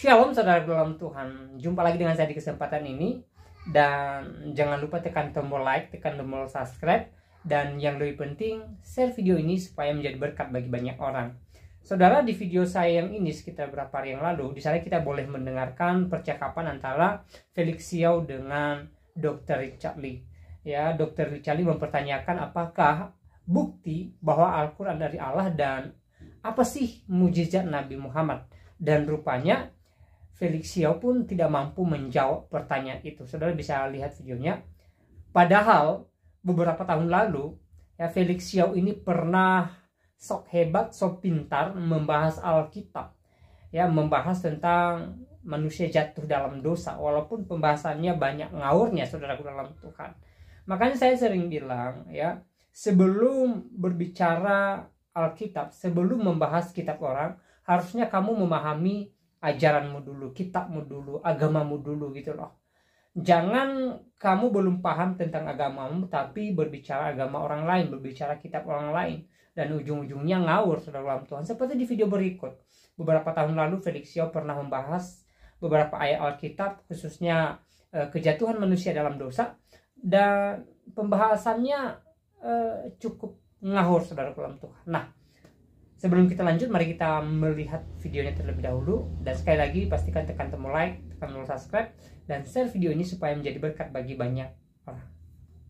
Shalom saudara dalam Tuhan. Jumpa lagi dengan saya di kesempatan ini. Dan jangan lupa tekan tombol like, tekan tombol subscribe. Dan yang lebih penting, share video ini supaya menjadi berkat bagi banyak orang. Saudara, di video saya yang ini sekitar beberapa hari yang lalu, di sana kita boleh mendengarkan percakapan antara Felix Xiao dengan Dr. Richard Lee. Ya, Dr. Richard Lee mempertanyakan apakah bukti bahwa Al-Quran dari Allah dan apa sih mujizat Nabi Muhammad. Dan rupanya Felix Xiao pun tidak mampu menjawab pertanyaan itu. Saudara bisa lihat videonya. Padahal beberapa tahun lalu ya, Felix Xiao ini pernah sok hebat, sok pintar membahas Alkitab. Ya, membahas tentang manusia jatuh dalam dosa. Walaupun pembahasannya banyak ngawurnya saudara dalam Tuhan. Makanya saya sering bilang ya, sebelum berbicara Alkitab, sebelum membahas kitab orang, harusnya kamu memahami ajaranmu dulu, kitabmu dulu, agamamu dulu gitu loh. Jangan kamu belum paham tentang agamamu tapi berbicara agama orang lain, berbicara kitab orang lain, dan ujung-ujungnya ngawur saudara dalam Tuhan. Seperti di video berikut. Beberapa tahun lalu Felix Xiao pernah membahas beberapa ayat Alkitab, khususnya kejatuhan manusia dalam dosa, dan pembahasannya cukup ngawur saudara dalam Tuhan. Nah, sebelum kita lanjut, mari kita melihat videonya terlebih dahulu. Dan sekali lagi, pastikan tekan tombol like, tekan tombol subscribe, dan share video ini supaya menjadi berkat bagi banyak orang.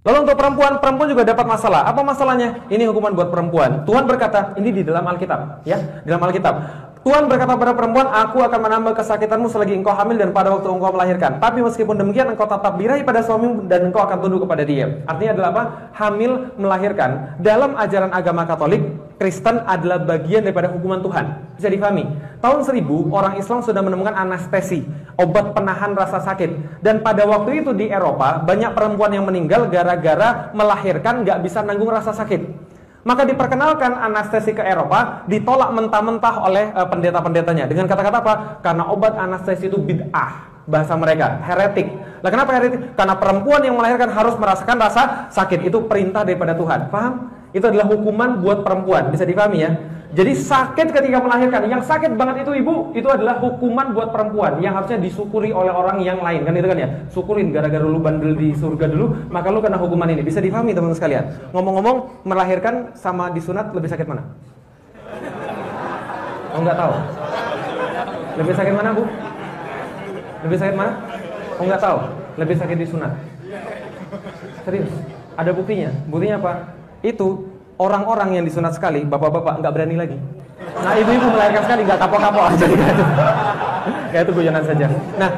Lalu untuk perempuan juga dapat masalah. Apa masalahnya? Ini hukuman buat perempuan. Tuhan berkata, ini di dalam Alkitab, ya, di dalam Alkitab. Tuhan berkata pada perempuan, aku akan menambah kesakitanmu selagi engkau hamil dan pada waktu engkau melahirkan. Tapi meskipun demikian, engkau tetap birahi pada suamimu dan engkau akan tunduk kepada dia. Artinya adalah apa? Hamil, melahirkan. Dalam ajaran agama Katolik, Kristen adalah bagian daripada hukuman Tuhan. Bisa difahami. Tahun 1000, orang Islam sudah menemukan anestesi, obat penahan rasa sakit. Dan pada waktu itu di Eropa, banyak perempuan yang meninggal gara-gara melahirkan gak bisa nanggung rasa sakit. Maka diperkenalkan anestesi ke Eropa, ditolak mentah-mentah oleh pendeta-pendetanya. Dengan kata-kata apa? Karena obat anestesi itu bid'ah, bahasa mereka, heretik. Lah kenapa heretik? Karena perempuan yang melahirkan harus merasakan rasa sakit. Itu perintah daripada Tuhan. Paham? Itu adalah hukuman buat perempuan. Bisa dipahami ya? Jadi sakit ketika melahirkan, yang sakit banget itu ibu, itu adalah hukuman buat perempuan yang harusnya disyukuri oleh orang yang lain, kan itu kan ya? Syukurin, gara-gara lu bandel di surga dulu, maka lu kena hukuman ini. Bisa difahami teman-teman sekalian. Ngomong-ngomong, melahirkan sama disunat lebih sakit mana? Oh, nggak tahu. Lebih sakit mana, Bu? Lebih sakit mana? Oh, nggak tahu. Lebih sakit disunat. Serius? Ada buktinya. Buktinya apa? Itu orang-orang yang disunat sekali, bapak-bapak nggak berani lagi. Nah, ibu-ibu melahirkan sekali nggak kapok-kapok aja gitu. Kayak itu guyonan saja. Nah,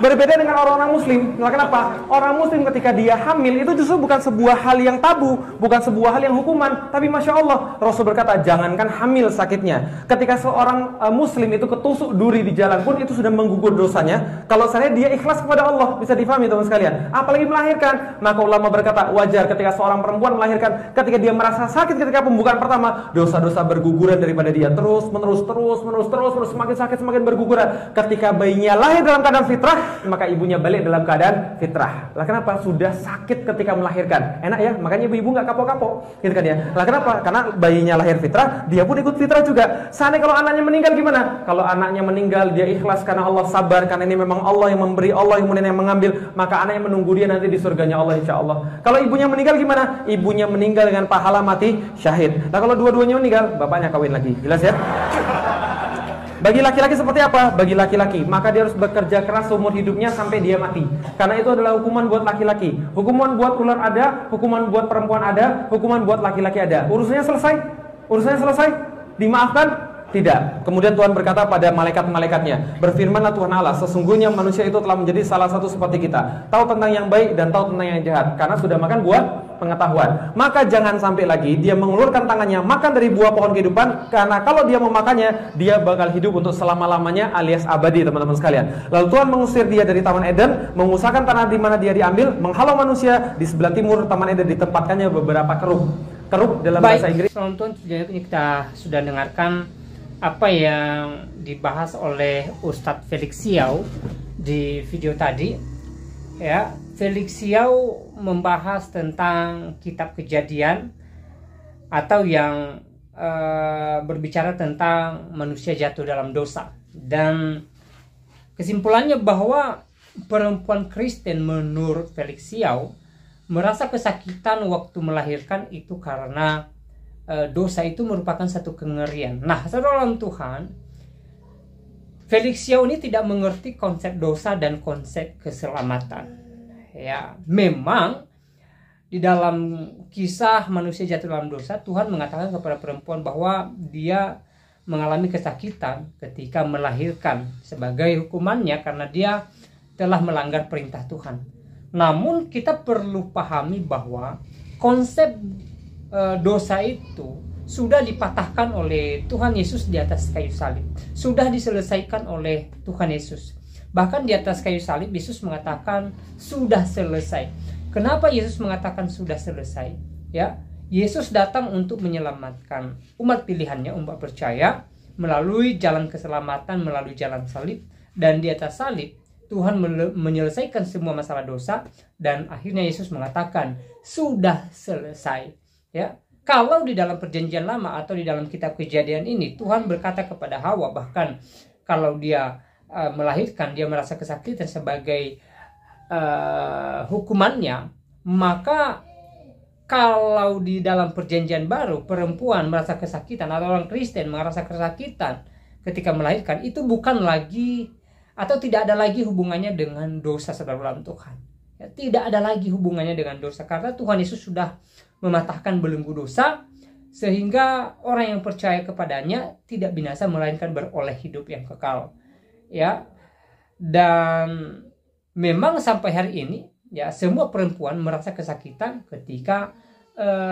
berbeda dengan orang-orang muslim. Nah, kenapa? Orang muslim ketika dia hamil itu justru bukan sebuah hal yang tabu, bukan sebuah hal yang hukuman, tapi Masya Allah, Rasul berkata, jangankan hamil sakitnya. Ketika seorang muslim itu ketusuk duri di jalan pun itu sudah menggugur dosanya. Kalau saya dia ikhlas kepada Allah, bisa difahami teman sekalian. Apalagi melahirkan. Maka ulama berkata, wajar ketika seorang perempuan melahirkan, ketika dia merasa sakit ketika pembukaan pertama, dosa-dosa berguguran daripada dia terus menerus semakin sakit semakin berguguran. Ketika bayinya lahir dalam keadaan fitrah, maka ibunya balik dalam keadaan fitrah. Lah kenapa? Sudah sakit ketika melahirkan. Enak ya, makanya ibu-ibu nggak kapok-kapok, gitu kan ya. Lah kenapa? Karena bayinya lahir fitrah, dia pun ikut fitrah juga. Seandainya kalau anaknya meninggal gimana? Kalau anaknya meninggal dia ikhlas karena Allah, sabar karena ini memang Allah yang memberi, Allah yang kemudian yang mengambil, maka anaknya menunggu dia nanti di surganya Allah insya Allah. Kalau ibunya meninggal gimana? Ibunya meninggal dengan pahala mati syahid. Nah kalau dua-duanya meninggal, bapaknya kawin lagi. Jelas ya? Bagi laki-laki seperti apa? Bagi laki-laki, maka dia harus bekerja keras seumur hidupnya sampai dia mati. Karena itu adalah hukuman buat laki-laki. Hukuman buat ular ada, hukuman buat perempuan ada, hukuman buat laki-laki ada. Urusannya selesai? Urusannya selesai? Dimaafkan? Tidak. Kemudian Tuhan berkata pada malaikat-malaikatnya, berfirmanlah Tuhan Allah, sesungguhnya manusia itu telah menjadi salah satu seperti kita, tahu tentang yang baik dan tahu tentang yang jahat, karena sudah makan buah pengetahuan. Maka jangan sampai lagi dia mengulurkan tangannya makan dari buah pohon kehidupan, karena kalau dia memakannya, dia bakal hidup untuk selama-lamanya alias abadi, teman-teman sekalian. Lalu Tuhan mengusir dia dari Taman Eden, mengusahakan tanah di mana dia diambil, menghalau manusia. Di sebelah timur Taman Eden ditempatkannya beberapa keruk dalam bahasa Inggris. Penonton, kita sudah dengarkan apa yang dibahas oleh Ustadz Felix Xiao di video tadi. Ya, Felix Xiao membahas tentang kitab Kejadian atau yang berbicara tentang manusia jatuh dalam dosa. Dan Kesimpulannya bahwa perempuan Kristen menurut Felix Xiao merasa kesakitan waktu melahirkan itu karena dosa itu merupakan satu kengerian. Nah, saudara dalam Tuhan, Felix Xiao ini tidak mengerti konsep dosa dan konsep keselamatan. Ya, memang di dalam kisah manusia jatuh dalam dosa, Tuhan mengatakan kepada perempuan bahwa dia mengalami kesakitan ketika melahirkan sebagai hukumannya karena dia telah melanggar perintah Tuhan. Namun kita perlu pahami bahwa konsep dosa itu sudah dipatahkan oleh Tuhan Yesus di atas kayu salib. Sudah diselesaikan oleh Tuhan Yesus. Bahkan di atas kayu salib Yesus mengatakan sudah selesai. Kenapa Yesus mengatakan sudah selesai? Ya, Yesus datang untuk menyelamatkan umat pilihannya, umat percaya, melalui jalan keselamatan, melalui jalan salib. Dan di atas salib Tuhan menyelesaikan semua masalah dosa, dan akhirnya Yesus mengatakan sudah selesai. Ya, kalau di dalam perjanjian lama atau di dalam kitab Kejadian ini Tuhan berkata kepada Hawa, bahkan kalau dia melahirkan, dia merasa kesakitan sebagai hukumannya, maka kalau di dalam perjanjian baru perempuan merasa kesakitan atau orang Kristen merasa kesakitan ketika melahirkan, itu bukan lagi atau tidak ada lagi hubungannya dengan dosa, saudara dalam Tuhan. Ya, tidak ada lagi hubungannya dengan dosa karena Tuhan Yesus sudah mematahkan belenggu dosa sehingga orang yang percaya kepadanya tidak binasa melainkan beroleh hidup yang kekal. Ya. Dan memang sampai hari ini ya semua perempuan merasa kesakitan ketika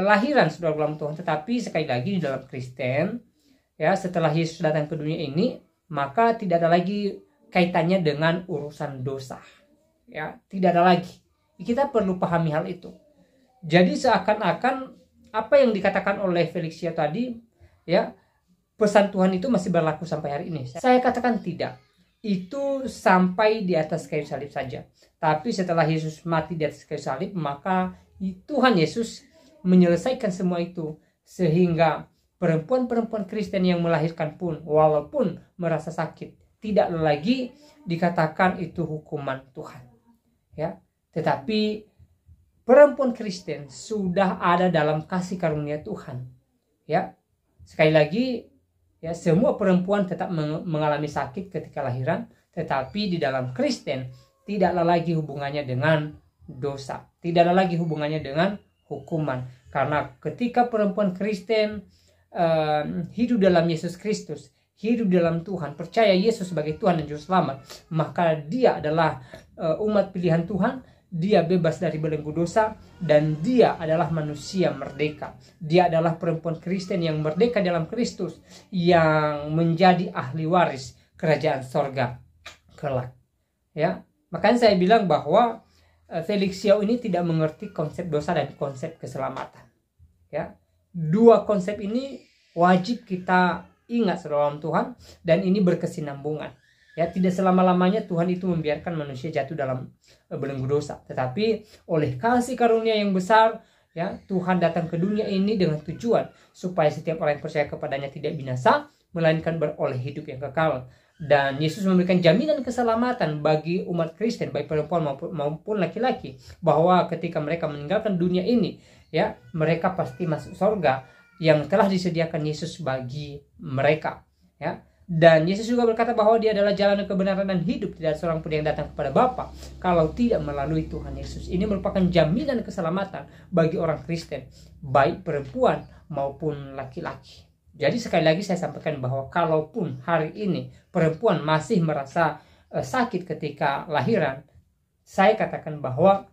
lahiran, saudara dalam Tuhan. Tetapi sekali lagi di dalam Kristen ya, setelah Yesus datang ke dunia ini, maka tidak ada lagi kaitannya dengan urusan dosa. Ya, tidak ada lagi. Kita perlu pahami hal itu. Jadi seakan-akan apa yang dikatakan oleh Felix Xiao tadi, ya, pesan Tuhan itu masih berlaku sampai hari ini. Saya katakan tidak. Itu sampai di atas kayu salib saja. Tapi setelah Yesus mati di atas kayu salib, maka Tuhan Yesus menyelesaikan semua itu. Sehingga perempuan-perempuan Kristen yang melahirkan pun, walaupun merasa sakit, tidak lagi dikatakan itu hukuman Tuhan. Ya, tetapi perempuan Kristen sudah ada dalam kasih karunia Tuhan. Ya, sekali lagi, ya, semua perempuan tetap mengalami sakit ketika lahiran, tetapi di dalam Kristen tidaklah lagi hubungannya dengan dosa, tidaklah lagi hubungannya dengan hukuman. Karena ketika perempuan Kristen hidup dalam Yesus Kristus, hidup dalam Tuhan, percaya Yesus sebagai Tuhan dan Juru Selamat, maka dia adalah umat pilihan Tuhan. Dia bebas dari belenggu dosa dan dia adalah manusia merdeka. Dia adalah perempuan Kristen yang merdeka dalam Kristus, yang menjadi ahli waris kerajaan sorga kelak. Ya, makanya saya bilang bahwa Felix Xiao ini tidak mengerti konsep dosa dan konsep keselamatan. Ya, dua konsep ini wajib kita ingat dalam Tuhan, dan ini berkesinambungan. Ya, tidak selama-lamanya Tuhan itu membiarkan manusia jatuh dalam belenggu dosa, tetapi oleh kasih karunia yang besar, ya, Tuhan datang ke dunia ini dengan tujuan supaya setiap orang yang percaya kepadanya tidak binasa, melainkan beroleh hidup yang kekal. Dan Yesus memberikan jaminan keselamatan bagi umat Kristen, baik perempuan maupun laki-laki, bahwa ketika mereka meninggalkan dunia ini, ya, mereka pasti masuk surga yang telah disediakan Yesus bagi mereka. Ya. Dan Yesus juga berkata bahwa dia adalah jalan kebenaran dan hidup. Tidak ada seorang pun yang datang kepada Bapa kalau tidak melalui Tuhan Yesus. Ini merupakan jaminan keselamatan bagi orang Kristen, baik perempuan maupun laki-laki. Jadi sekali lagi saya sampaikan bahwa kalaupun hari ini perempuan masih merasa sakit ketika lahiran, saya katakan bahwa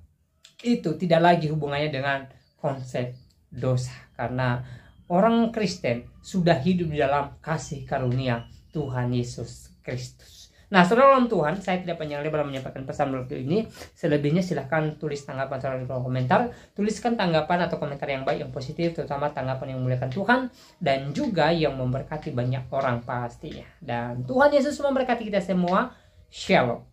itu tidak lagi hubungannya dengan konsep dosa. Karena orang Kristen sudah hidup di dalam kasih karunia Tuhan Yesus Kristus. Nah, saudara dalam Tuhan, saya tidak panjang lebar menyampaikan pesan melalui ini. Selebihnya silahkan tulis tanggapan saudara di kolom komentar. Tuliskan tanggapan atau komentar yang baik, yang positif, terutama tanggapan yang memuliakan Tuhan dan juga yang memberkati banyak orang pastinya. Dan Tuhan Yesus memberkati kita semua. Shalom.